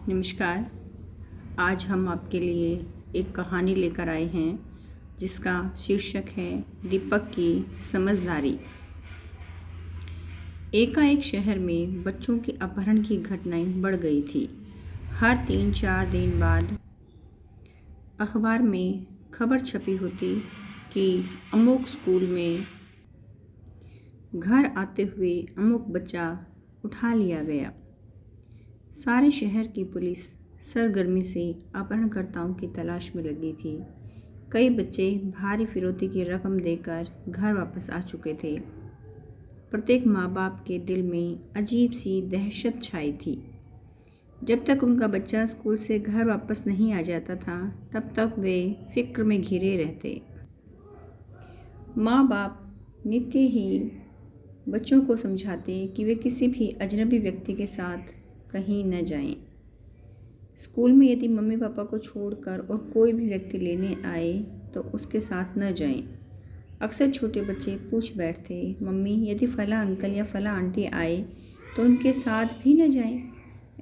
नमस्कार। आज हम आपके लिए एक कहानी लेकर आए हैं जिसका शीर्षक है दीपक की समझदारी। एकाएक शहर में बच्चों के अपहरण की घटनाएं बढ़ गई थी। हर 3-4 दिन बाद अखबार में खबर छपी होती कि अमुक स्कूल में घर आते हुए अमुक बच्चा उठा लिया गया। सारे शहर की पुलिस सरगर्मी से अपहरणकर्ताओं की तलाश में लगी थी। कई बच्चे भारी फिरौती की रकम देकर घर वापस आ चुके थे। प्रत्येक माँ बाप के दिल में अजीब सी दहशत छाई थी। जब तक उनका बच्चा स्कूल से घर वापस नहीं आ जाता था, तब तक वे फिक्र में घिरे रहते। माँ बाप नित्य ही बच्चों को समझाते कि वे किसी भी अजनबी व्यक्ति के साथ कहीं न जाएं। स्कूल में यदि मम्मी पापा को छोड़कर और कोई भी व्यक्ति लेने आए तो उसके साथ न जाएं। अक्सर छोटे बच्चे पूछ बैठते, मम्मी यदि फला अंकल या फला आंटी आए तो उनके साथ भी न जाएं।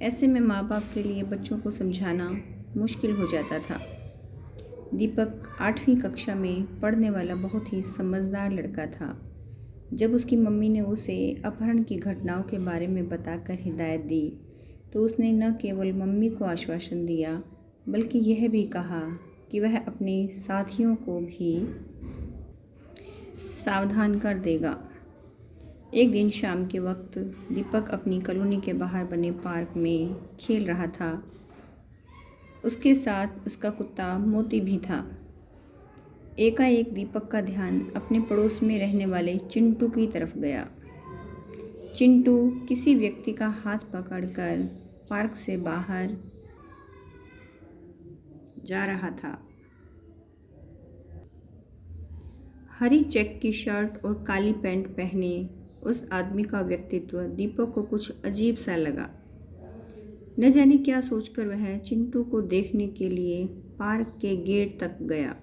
ऐसे में माँ बाप के लिए बच्चों को समझाना मुश्किल हो जाता था। दीपक 8वीं कक्षा में पढ़ने वाला बहुत ही समझदार लड़का था। जब उसकी मम्मी ने उसे अपहरण की घटनाओं के बारे में बताकर हिदायत दी तो उसने न केवल मम्मी को आश्वासन दिया बल्कि यह भी कहा कि वह अपने साथियों को भी सावधान कर देगा। एक दिन शाम के वक्त दीपक अपनी कॉलोनी के बाहर बने पार्क में खेल रहा था। उसके साथ उसका कुत्ता मोती भी था। एकाएक दीपक का ध्यान अपने पड़ोस में रहने वाले चिंटू की तरफ गया। चिंटू किसी व्यक्ति का हाथ पकड़कर पार्क से बाहर जा रहा था। हरी चेक की शर्ट और काली पैंट पहने उस आदमी का व्यक्तित्व दीपक को कुछ अजीब सा लगा। न जाने क्या सोचकर वह चिंटू को देखने के लिए पार्क के गेट तक गया।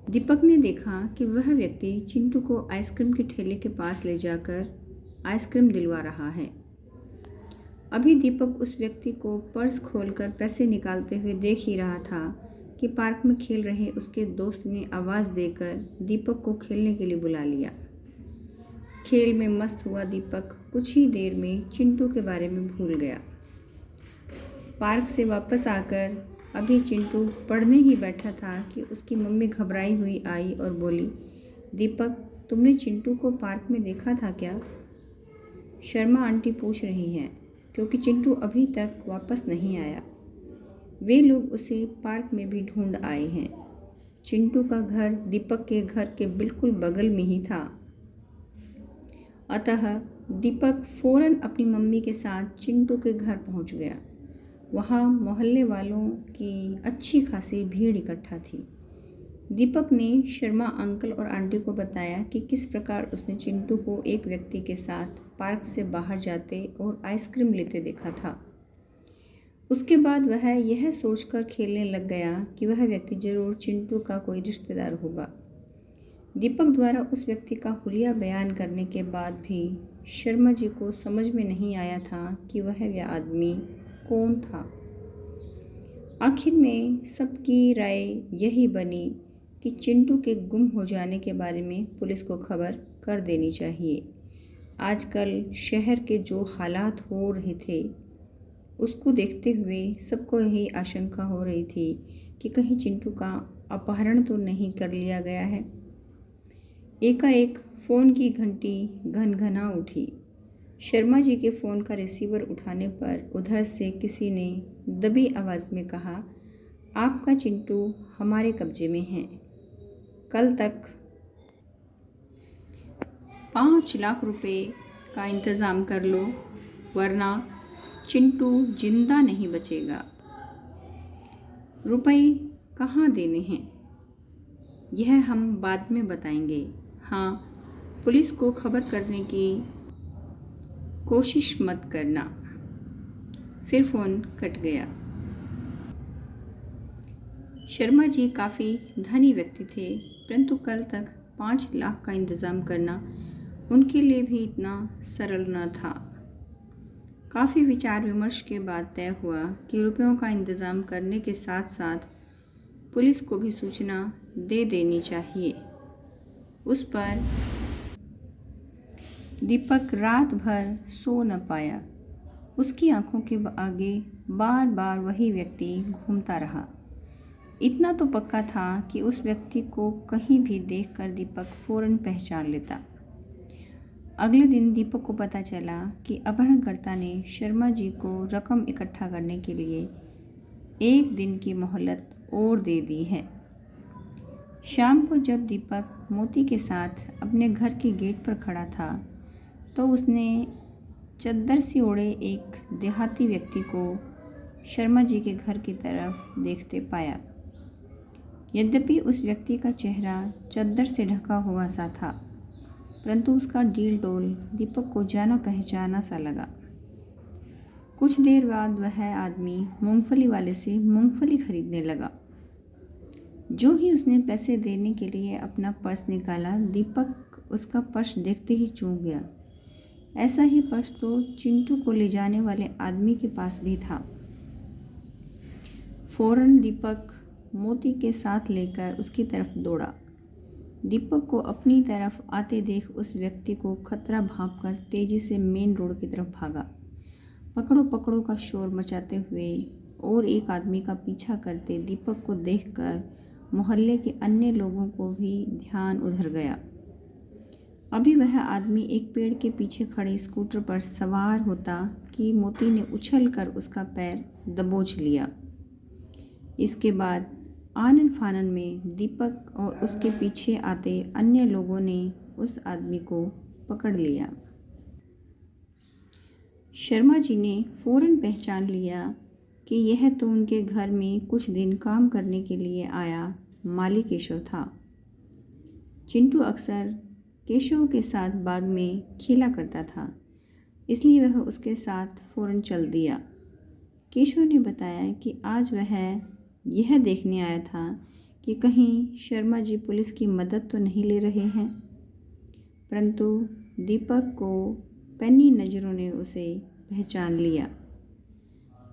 दीपक ने देखा कि वह व्यक्ति चिंटू को आइसक्रीम के ठेले के पास ले जाकर आइसक्रीम दिलवा रहा है। अभी दीपक उस व्यक्ति को पर्स खोलकर पैसे निकालते हुए देख ही रहा था कि पार्क में खेल रहे उसके दोस्त ने आवाज़ देकर दीपक को खेलने के लिए बुला लिया। खेल में मस्त हुआ दीपक कुछ ही देर में चिंटू के बारे में भूल गया। पार्क से वापस आकर अभी चिंटू पढ़ने ही बैठा था कि उसकी मम्मी घबराई हुई आई और बोली, दीपक तुमने चिंटू को पार्क में देखा था क्या? शर्मा आंटी पूछ रही हैं क्योंकि चिंटू अभी तक वापस नहीं आया। वे लोग उसे पार्क में भी ढूंढ आए हैं। चिंटू का घर दीपक के घर के बिल्कुल बगल में ही था। अतः दीपक फौरन अपनी मम्मी के साथ चिंटू के घर पहुंच गया। वहां मोहल्ले वालों की अच्छी खासी भीड़ इकट्ठा थी। दीपक ने शर्मा अंकल और आंटी को बताया कि किस प्रकार उसने चिंटू को एक व्यक्ति के साथ पार्क से बाहर जाते और आइसक्रीम लेते देखा था। उसके बाद वह यह सोचकर खेलने लग गया कि वह व्यक्ति जरूर चिंटू का कोई रिश्तेदार होगा। दीपक द्वारा उस व्यक्ति का हुलिया बयान करने के बाद भी शर्मा जी को समझ में नहीं आया था कि वह आदमी कौन था। आखिर में सबकी राय यही बनी कि चिंटू के गुम हो जाने के बारे में पुलिस को खबर कर देनी चाहिए। आजकल शहर के जो हालात हो रहे थे उसको देखते हुए सबको यही आशंका हो रही थी कि कहीं चिंटू का अपहरण तो नहीं कर लिया गया है। एकाएक फ़ोन की घंटी घनघना उठी। शर्मा जी के फ़ोन का रिसीवर उठाने पर उधर से किसी ने दबी आवाज़ में कहा, आपका चिंटू हमारे कब्जे में है। कल तक 5 लाख रुपए का इंतज़ाम कर लो वरना चिंटू जिंदा नहीं बचेगा। रुपए कहाँ देने हैं यह हम बाद में बताएंगे। हाँ, पुलिस को खबर करने की कोशिश मत करना। फिर फ़ोन कट गया। शर्मा जी काफ़ी धनी व्यक्ति थे, परंतु कल तक 5 लाख का इंतज़ाम करना उनके लिए भी इतना सरल न था। काफ़ी विचार विमर्श के बाद तय हुआ कि रुपयों का इंतज़ाम करने के साथ साथ पुलिस को भी सूचना दे देनी चाहिए। उस पर दीपक रात भर सो न पाया। उसकी आंखों के आगे बार बार वही व्यक्ति घूमता रहा। इतना तो पक्का था कि उस व्यक्ति को कहीं भी देखकर दीपक फौरन पहचान लेता। अगले दिन दीपक को पता चला कि अपहरणकर्ता ने शर्मा जी को रकम इकट्ठा करने के लिए 1 दिन की मोहलत और दे दी है। शाम को जब दीपक मोती के साथ अपने घर के गेट पर खड़ा था तो उसने चद्दर से ओढ़े एक देहाती व्यक्ति को शर्मा जी के घर की तरफ देखते पाया। यद्यपि उस व्यक्ति का चेहरा चद्दर से ढका हुआ सा था, परंतु उसका डील डोल दीपक को जाना पहचाना सा लगा। कुछ देर बाद वह आदमी मूंगफली वाले से मूंगफली खरीदने लगा। जो ही उसने पैसे देने के लिए अपना पर्स निकाला, दीपक उसका पर्स देखते ही चूक गया। ऐसा ही पर्स तो चिंटू को ले जाने वाले आदमी के पास भी था। फौरन दीपक मोती के साथ लेकर उसकी तरफ दौड़ा। दीपक को अपनी तरफ आते देख उस व्यक्ति को खतरा भांपकर तेजी से मेन रोड की तरफ भागा। पकड़ो पकड़ो का शोर मचाते हुए और एक आदमी का पीछा करते दीपक को देखकर मोहल्ले के अन्य लोगों को भी ध्यान उधर गया। अभी वह आदमी एक पेड़ के पीछे खड़े स्कूटर पर सवार होता कि मोती ने उछलकर उसका पैर दबोच लिया। इसके बाद आनन फानन में दीपक और उसके पीछे आते अन्य लोगों ने उस आदमी को पकड़ लिया। शर्मा जी ने फौरन पहचान लिया कि यह तो उनके घर में कुछ दिन काम करने के लिए आया माली केशव था। चिंटू अक्सर केशव के साथ बाग में खेला करता था, इसलिए वह उसके साथ फौरन चल दिया। केशव ने बताया कि आज वह यह देखने आया था कि कहीं शर्मा जी पुलिस की मदद तो नहीं ले रहे हैं, परंतु दीपक को पैनी नज़रों ने उसे पहचान लिया।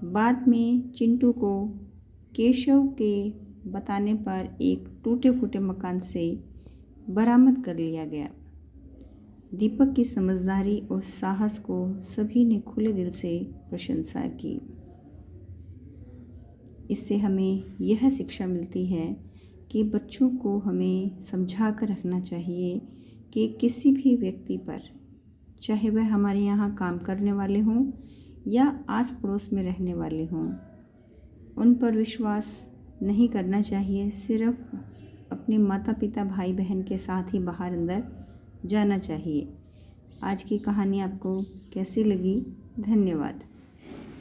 बाद में चिंटू को केशव के बताने पर एक टूटे फूटे मकान से बरामद कर लिया गया। दीपक की समझदारी और साहस को सभी ने खुले दिल से प्रशंसा की। इससे हमें यह शिक्षा मिलती है कि बच्चों को हमें समझा कर रखना चाहिए कि किसी भी व्यक्ति पर, चाहे वह हमारे यहाँ काम करने वाले हों या आस पड़ोस में रहने वाले हों, उन पर विश्वास नहीं करना चाहिए। सिर्फ अपने माता पिता भाई बहन के साथ ही बाहर अंदर जाना चाहिए। आज की कहानी आपको कैसी लगी? धन्यवाद।